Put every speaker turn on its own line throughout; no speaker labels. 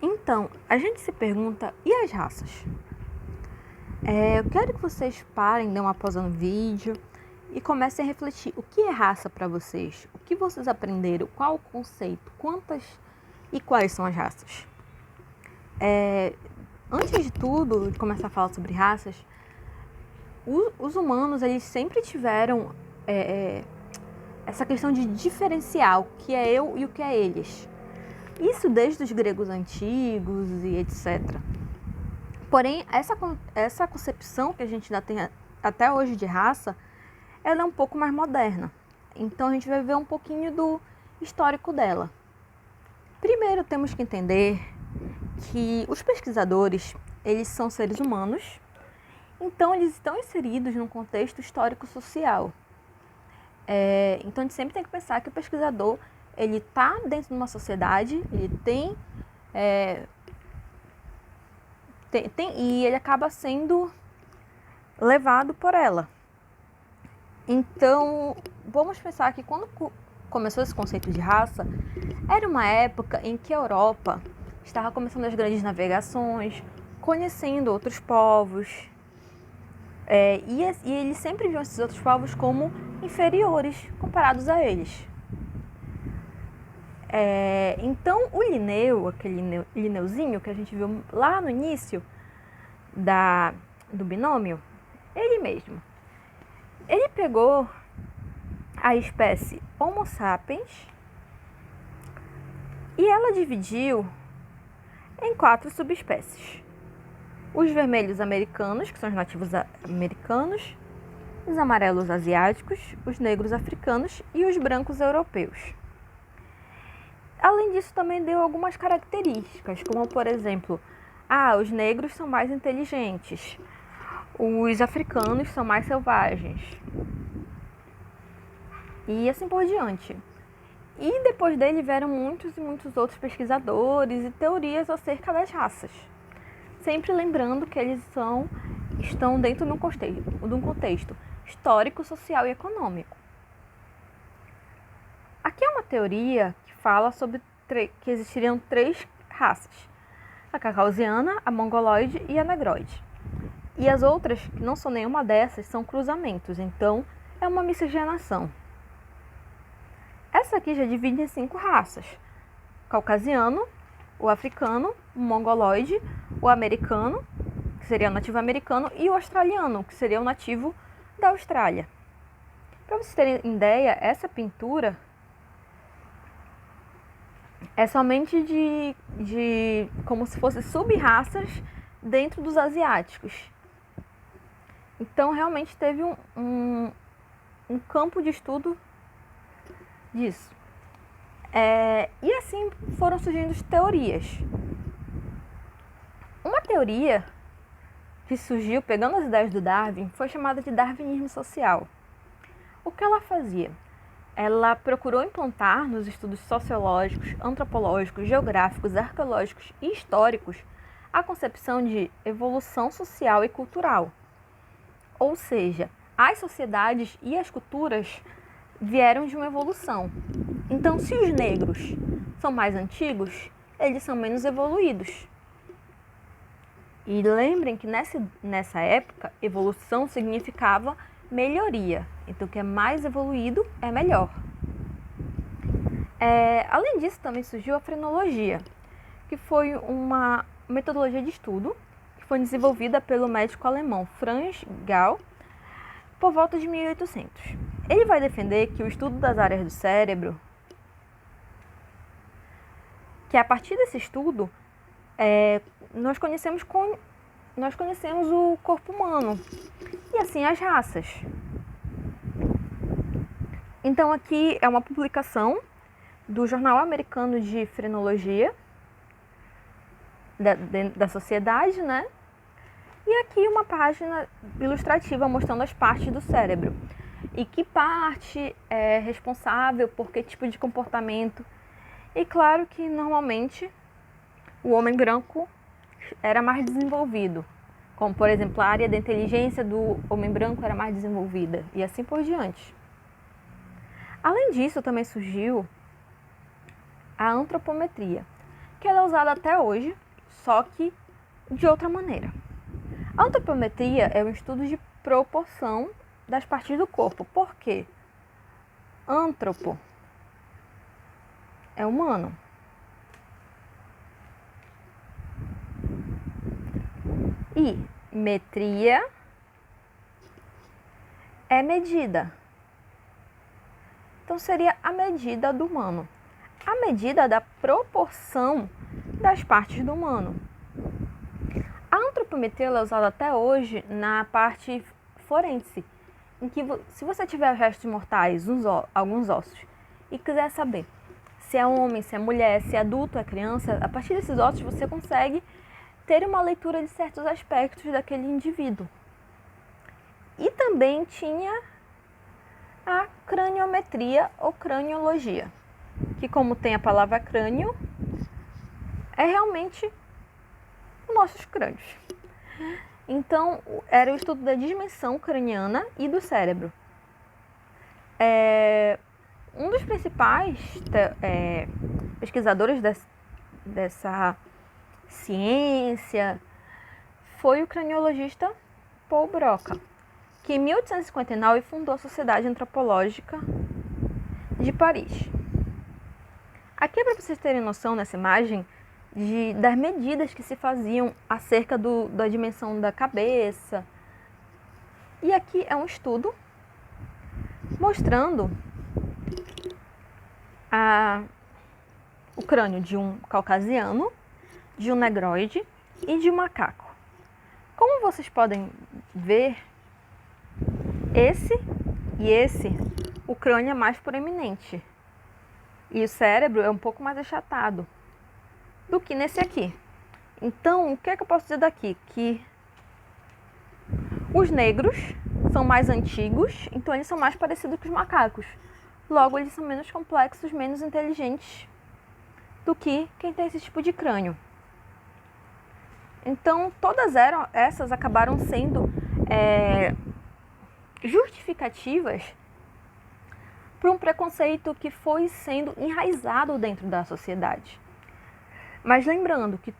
Então, a gente se pergunta, e as raças? Eu quero que vocês parem, dêem uma pausa no vídeo e comecem a refletir. O que é raça para vocês? O que vocês aprenderam? Qual o conceito? Quantas e quais são as raças? Antes de tudo, de começar a falar sobre raças, os humanos, eles sempre tiveram essa questão de diferenciar o que é eu e o que é eles. Isso desde os gregos antigos e etc. Porém, essa concepção que a gente ainda tem até hoje de raça, ela é um pouco mais moderna. Então, a gente vai ver um pouquinho do histórico dela. Primeiro, temos que entender que os pesquisadores, eles são seres humanos, então eles estão inseridos num contexto histórico-social. Então, a gente sempre tem que pensar que o pesquisador, ele está dentro de uma sociedade, ele tem e ele acaba sendo levado por ela. Então, vamos pensar que quando começou esse conceito de raça, era uma época em que a Europa estava começando as grandes navegações, conhecendo outros povos, e eles sempre viam esses outros povos como inferiores comparados a eles. Então, o Linneu, aquele Linneuzinho que a gente viu lá no início do binômio, ele mesmo, ele pegou a espécie Homo sapiens e ela dividiu em 4 subespécies. Os vermelhos americanos, que são os nativos americanos, os amarelos asiáticos, os negros africanos e os brancos europeus. Além disso, também deu algumas características, como por exemplo, os negros são mais inteligentes, os africanos são mais selvagens, e assim por diante. E depois dele vieram muitos e muitos outros pesquisadores e teorias acerca das raças. Sempre lembrando que eles estão dentro de um contexto histórico, social e econômico. Aqui é uma teoria que fala sobre que existiriam 3 raças: a caucasiana, a mongoloide e a negroide. E as outras, que não são nenhuma dessas, são cruzamentos, então é uma miscigenação. Essa aqui já divide em 5 raças: o caucasiano, o africano, o mongoloide, o americano, que seria o nativo americano, e o australiano, que seria o nativo da Austrália. Para vocês terem ideia, essa pintura é somente de como se fossem sub-raças dentro dos asiáticos. Então, realmente teve um campo de estudo disso. E assim foram surgindo teorias. Uma teoria que surgiu pegando as ideias do Darwin foi chamada de darwinismo social. O que ela fazia? Ela procurou implantar nos estudos sociológicos, antropológicos, geográficos, arqueológicos e históricos a concepção de evolução social e cultural. Ou seja, as sociedades e as culturas vieram de uma evolução. Então, se os negros são mais antigos, eles são menos evoluídos. E lembrem que nessa época, evolução significava melhoria. Então, o que é mais evoluído é melhor. Além disso, também surgiu a frenologia, que foi uma metodologia de estudo que foi desenvolvida pelo médico alemão Franz Gall por volta de 1800. Ele vai defender que o estudo das áreas do cérebro, que a partir desse estudo, nós conhecemos o corpo humano e assim as raças. Então aqui é uma publicação do Jornal Americano de Frenologia da sociedade, né? E aqui uma página ilustrativa mostrando as partes do cérebro e que parte é responsável por que tipo de comportamento. E claro que normalmente o homem branco era mais desenvolvido, como por exemplo a área da inteligência do homem branco era mais desenvolvida e assim por diante. Além disso, também surgiu a antropometria, que ela é usada até hoje, só que de outra maneira. A antropometria é um estudo de proporção das partes do corpo. Por quê? Antropo é humano. E metria é medida. Então seria a medida do humano. A medida da proporção das partes do humano. A antropometria é usada até hoje na parte forense, em que se você tiver restos mortais, alguns ossos, e quiser saber se é homem, se é mulher, se é adulto, é criança, a partir desses ossos você consegue ter uma leitura de certos aspectos daquele indivíduo. E também tinha a craniometria ou craniologia, que, como tem a palavra crânio, é realmente os nossos crânios. Então, era o estudo da dimensão craniana e do cérebro. Um dos principais pesquisadores dessa ciência foi o craniologista Paul Broca, que em 1859 fundou a Sociedade Antropológica de Paris. Aqui é para vocês terem noção nessa imagem das medidas que se faziam acerca da dimensão da cabeça. E aqui é um estudo mostrando o crânio de um caucasiano, de um negroide e de um macaco. Como vocês podem ver, esse, o crânio é mais proeminente e o cérebro é um pouco mais achatado do que nesse aqui. Então, o que é que eu posso dizer daqui? Que os negros são mais antigos, então eles são mais parecidos com os macacos. Logo, eles são menos complexos, menos inteligentes do que quem tem esse tipo de crânio. Então, todas essas acabaram sendo justificativas para um preconceito que foi sendo enraizado dentro da sociedade. Mas lembrando que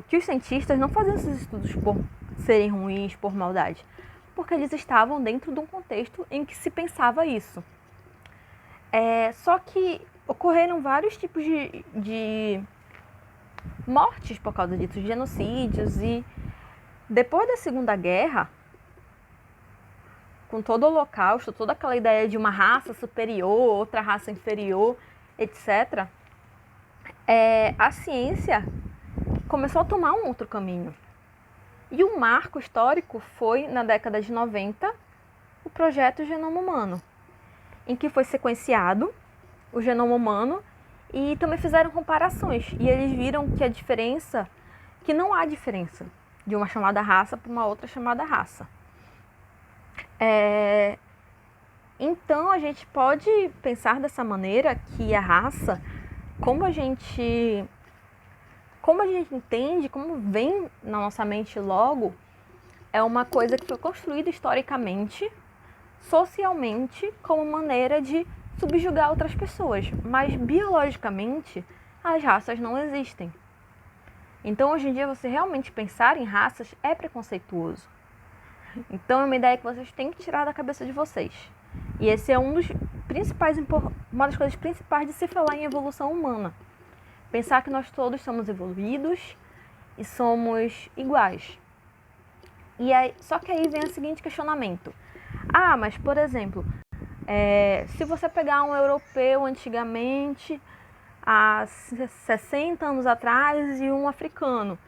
que os cientistas não faziam esses estudos por serem ruins, por maldade, porque eles estavam dentro de um contexto em que se pensava isso. Só que ocorreram vários tipos de mortes por causa disso, genocídios, e depois da Segunda Guerra, com todo o holocausto, toda aquela ideia de uma raça superior, outra raça inferior, etc., a ciência começou a tomar um outro caminho. E o marco histórico foi, na década de 90, o projeto Genoma Humano, em que foi sequenciado o genoma humano e também fizeram comparações. E eles viram que não há diferença de uma chamada raça para uma outra chamada raça. Então, a gente pode pensar dessa maneira que a raça, como a gente entende, como vem na nossa mente logo, é uma coisa que foi construída historicamente, socialmente, como maneira de subjugar outras pessoas. Mas, biologicamente, as raças não existem. Então, hoje em dia, você realmente pensar em raças é preconceituoso. Então, é uma ideia que vocês têm que tirar da cabeça de vocês. E esse é uma das coisas principais de se falar em evolução humana. Pensar que nós todos somos evoluídos e somos iguais. Só que aí vem o seguinte questionamento. Mas, por exemplo, se você pegar um europeu antigamente, há 60 anos atrás, e um africano,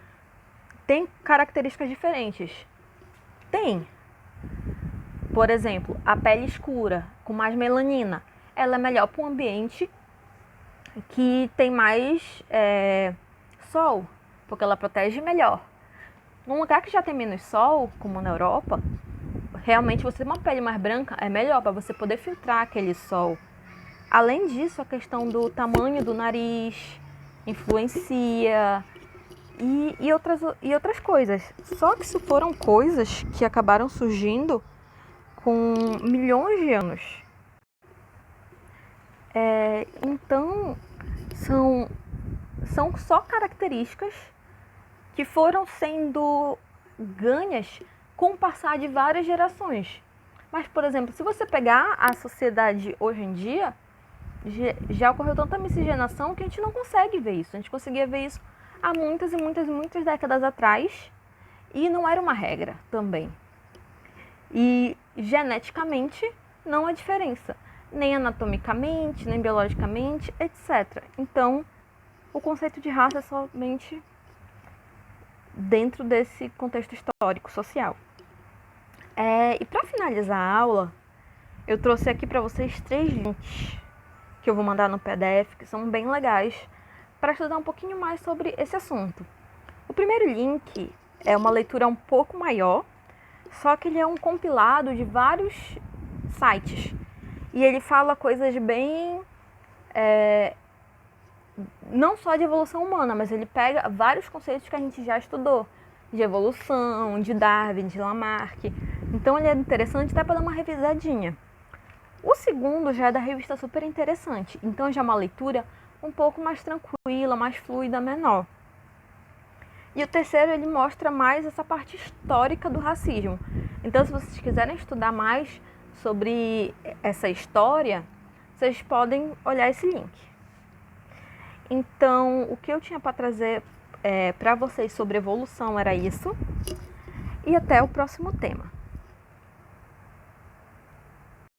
tem características diferentes? Tem. Por exemplo, a pele escura, com mais melanina, ela é melhor para um ambiente que tem mais sol, porque ela protege melhor. Num lugar que já tem menos sol, como na Europa, realmente você ter uma pele mais branca é melhor para você poder filtrar aquele sol. Além disso, a questão do tamanho do nariz influencia e outras coisas. Só que isso foram coisas que acabaram surgindo com milhões de anos. Então, são só características que foram sendo ganhas com o passar de várias gerações. Mas, por exemplo, se você pegar a sociedade hoje em dia, já ocorreu tanta miscigenação que a gente não consegue ver isso. A gente conseguia ver isso há muitas e muitas e muitas décadas atrás e não era uma regra também. E geneticamente não há diferença, nem anatomicamente, nem biologicamente, etc. Então, o conceito de raça é somente dentro desse contexto histórico, social. E para finalizar a aula, eu trouxe aqui para vocês 3 links que eu vou mandar no PDF, que são bem legais, para estudar um pouquinho mais sobre esse assunto. O primeiro link é uma leitura um pouco maior, só que ele é um compilado de vários sites. E ele fala coisas bem... não só de evolução humana, mas ele pega vários conceitos que a gente já estudou, de evolução, de Darwin, de Lamarck. Então ele é interessante até para dar uma revisadinha. O segundo já é da revista Super Interessante, então já é uma leitura um pouco mais tranquila, mais fluida, menor. E o terceiro, ele mostra mais essa parte histórica do racismo. Então, se vocês quiserem estudar mais sobre essa história, vocês podem olhar esse link. Então, o que eu tinha para trazer para vocês sobre evolução era isso. E até o próximo tema.